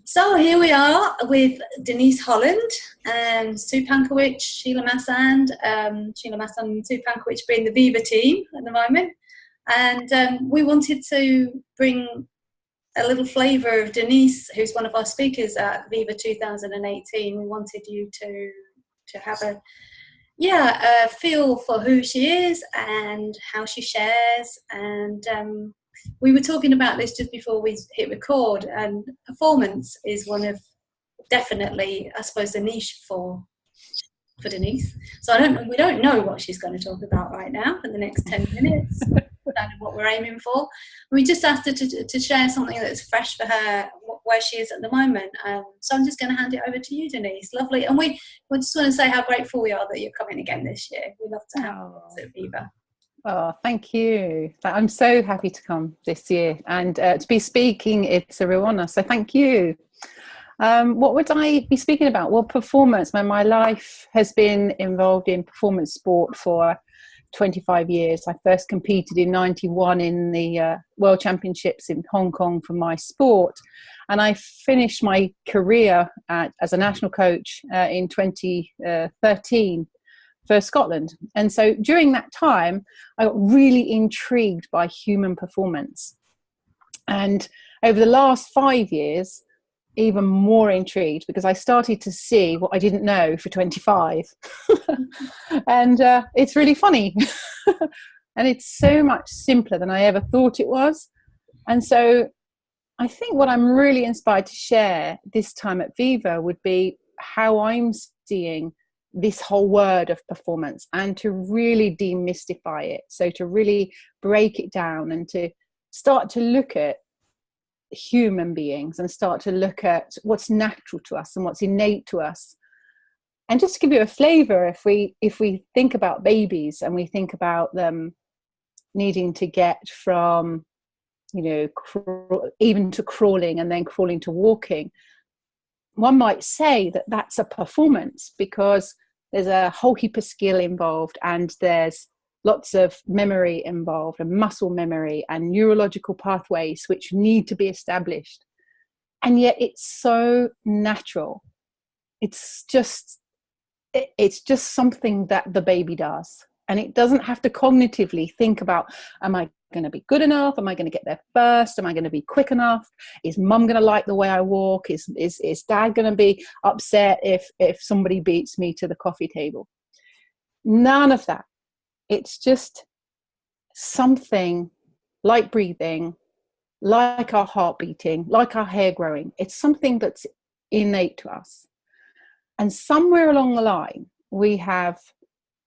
So here we are with Denise Holland, Sue Pankowicz, Sheila Massand, and Sue Pankowicz being the Viva team at the moment. And we wanted to bring a little flavour of Denise, who's one of our speakers at Viva 2018. We wanted you to have a feel for who she is and how she shares. And we were talking about this just before we hit record, and performance is one of definitely, I suppose, the niche for Denise. So we don't know what she's going to talk about right now for the next 10 minutes. That's what we're aiming for. We just asked her to share something that's fresh for her, where she is at the moment. So I'm just going to hand it over to you, Denise. Lovely. And we just want to say how grateful we are that you're coming again this year. We love to have you at Viva. Oh, thank you. I'm so happy to come this year and to be speaking. It's a real honour. So thank you. What would I be speaking about? Well, performance. My life has been involved in performance sport for 25 years. I first competed in 91 in the World Championships in Hong Kong for my sport. And I finished my career as a national coach in 2013 for Scotland. And so during that time, I got really intrigued by human performance. And over the last 5 years, even more intrigued, because I started to see what I didn't know for 25. And it's really funny. And it's so much simpler than I ever thought it was. And so I think what I'm really inspired to share this time at Viva would be how I'm seeing this whole word of performance, and to really demystify it. So to really break it down and to start to look at human beings and start to look at what's natural to us and what's innate to us. And just to give you a flavor, if we think about babies and we think about them needing to get from, even to crawling and then crawling to walking, one might say that that's a performance, because there's a whole heap of skill involved, and there's lots of memory involved, and muscle memory and neurological pathways which need to be established. And yet it's so natural. It's just something that the baby does. And it doesn't have to cognitively think about, am I going to be good enough? Am I going to get there first? Am I going to be quick enough? Is mum going to like the way I walk? Is dad going to be upset if somebody beats me to the coffee table? None of that. It's just something like breathing, like our heart beating, like our hair growing. It's something that's innate to us. And somewhere along the line, we have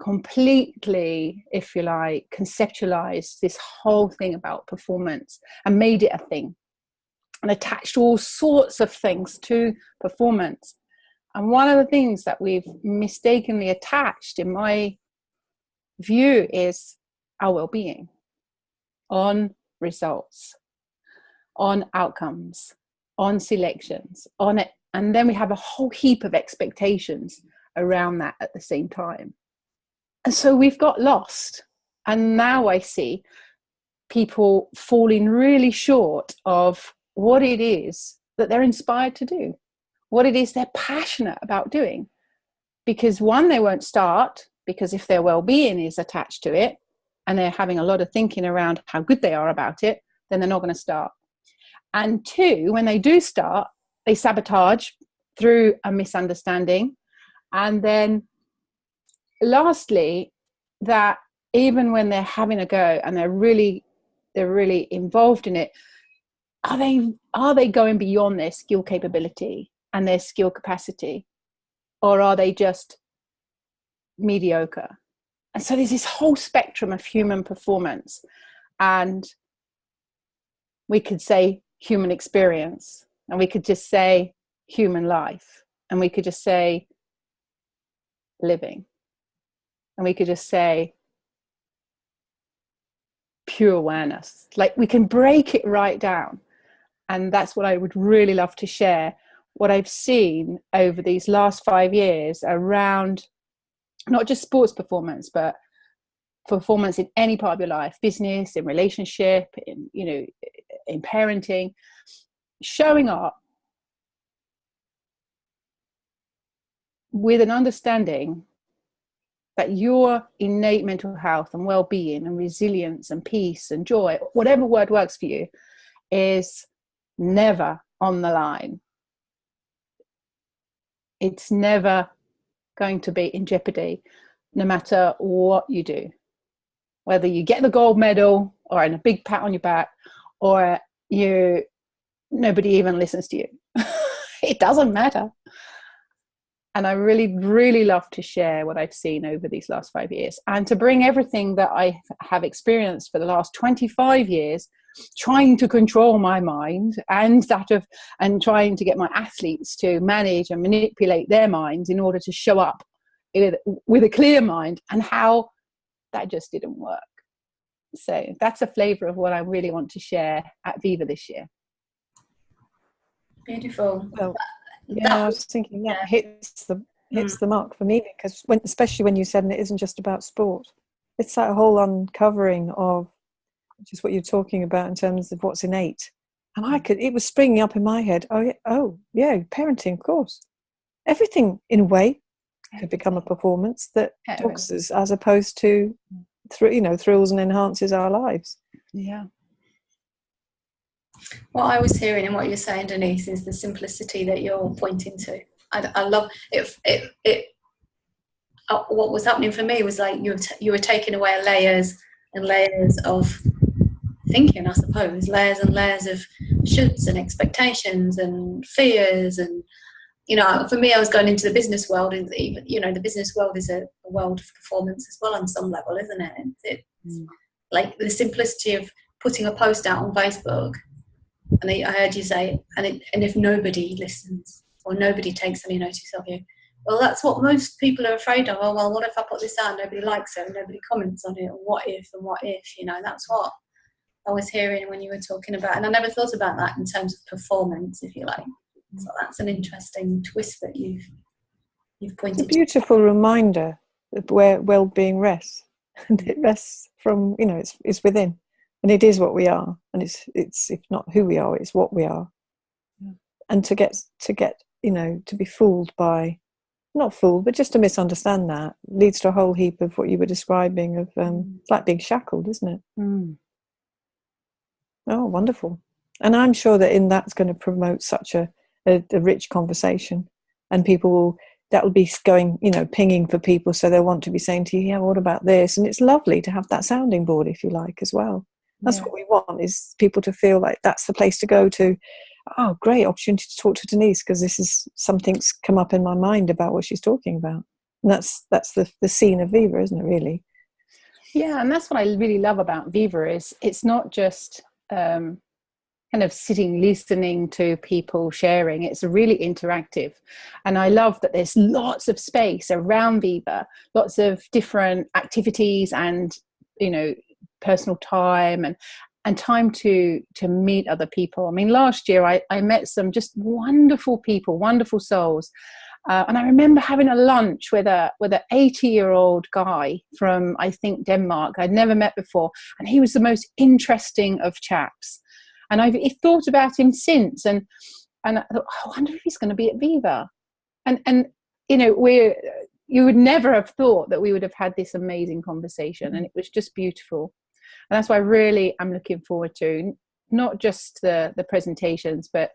completely, if you like, conceptualized this whole thing about performance and made it a thing and attached all sorts of things to performance. And one of the things that we've mistakenly attached, in my view, is our well-being, on results, on outcomes, on selections, on it. And then we have a whole heap of expectations around that at the same time. And so we've got lost. And now I see people falling really short of what it is that they're inspired to do, what it is they're passionate about doing. Because one, they won't start, because if their well-being is attached to it and they're having a lot of thinking around how good they are about it, then they're not going to start. And two, when they do start, they sabotage through a misunderstanding. And then lastly, that even when they're having a go and they're really involved in it, are they going beyond their skill capability and their skill capacity, or are they just mediocre? And so there's this whole spectrum of human performance, and we could say human experience, and we could just say human life, and we could just say living, and we could just say pure awareness. Like, we can break it right down. And that's what I would really love to share, what I've seen over these last 5 years around not just sports performance, but performance in any part of your life, business, in relationship, in parenting. showing up with an understanding that your innate mental health and well-being and resilience and peace and joy, whatever word works for you, is never on the line. It's never going to be in jeopardy, no matter what you do. Whether you get the gold medal or in a big pat on your back, or nobody even listens to you. It doesn't matter. And I really, really love to share what I've seen over these last 5 years, and to bring everything that I have experienced for the last 25 years, trying to control my mind and trying to get my athletes to manage and manipulate their minds in order to show up with a clear mind, and how that just didn't work. So that's a flavour of what I really want to share at Viva this year. Beautiful. Well, I was thinking that hits the mark for me, because especially when you said, and it isn't just about sport, it's that whole uncovering of just what you're talking about in terms of what's innate. And it was springing up in my head. Oh yeah, parenting, of course. Everything in a way could become a performance that talks us, as opposed to thrills and enhances our lives. Yeah. What I was hearing and what you're saying, Denise, is the simplicity that you're pointing to. I love it. What was happening for me was like you were taking away layers and layers of thinking, I suppose, layers and layers of shoulds and expectations and fears. And for me, I was going into the business world, and even the business world is a world of performance as well on some level, isn't it? It's like the simplicity of putting a post out on Facebook. And I heard you say, and if nobody listens or nobody takes any notice of you, well, that's what most people are afraid of. Oh, well, what if I put this out and nobody likes it and nobody comments on it? Or what if? That's what I was hearing when you were talking about. And I never thought about that in terms of performance, if you like. So that's an interesting twist that you've pointed to. It's a beautiful reminder of where well-being rests. And it rests from, it's within. And it is what we are, and it's if not who we are, it's what we are. Yeah. And to get to be fooled by, not fooled, but just to misunderstand that leads to a whole heap of what you were describing of it's like being shackled, isn't it? Mm. Oh, wonderful! And I'm sure that in that's going to promote such a rich conversation, and that will be going, pinging for people, so they'll want to be saying to you, yeah, what about this? And it's lovely to have that sounding board, if you like, as well. That's what we want, is people to feel like that's the place to go to. Oh, great opportunity to talk to Denise, because this is something's come up in my mind about what she's talking about. And that's the scene of Viva, isn't it, really? Yeah, and that's what I really love about Viva, is it's not just kind of sitting, listening to people sharing. It's really interactive. And I love that there's lots of space around Viva, lots of different activities and, personal time and time to meet other people. I mean, last year I met some just wonderful people, wonderful souls, and I remember having a lunch with a 80-year-old guy from, I think, Denmark. I'd never met before, and he was the most interesting of chaps. And I've thought about him since, and I thought, I wonder if he's going to be at Viva. And you would never have thought that we would have had this amazing conversation, and it was just beautiful. And that's why I really am looking forward to not just the presentations, but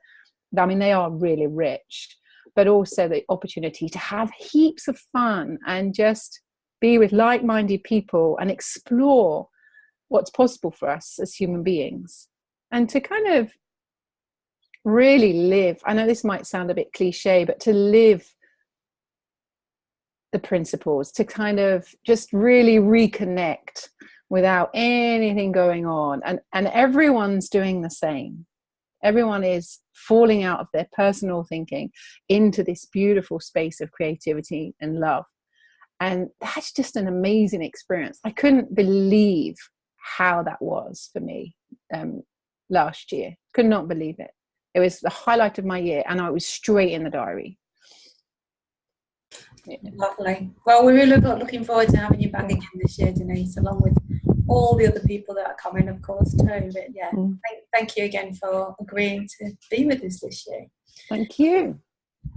I mean, they are really rich, but also the opportunity to have heaps of fun and just be with like-minded people and explore what's possible for us as human beings, and to kind of really live. I know this might sound a bit cliche, but to live the principles, to kind of just really reconnect without anything going on, and everyone's doing the same. Everyone is falling out of their personal thinking into this beautiful space of creativity and love, and that's just an amazing experience. I couldn't believe how that was for me last year. Could not believe it. It was the highlight of my year, and I was straight in the diary. Lovely. Well, we're really looking forward to having you back again this year, Denise, along with all the other people that are coming, of course, too. But yeah, thank you again for agreeing to be with us this year. Thank you.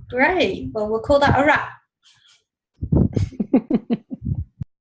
Great. Well, we'll call that a wrap.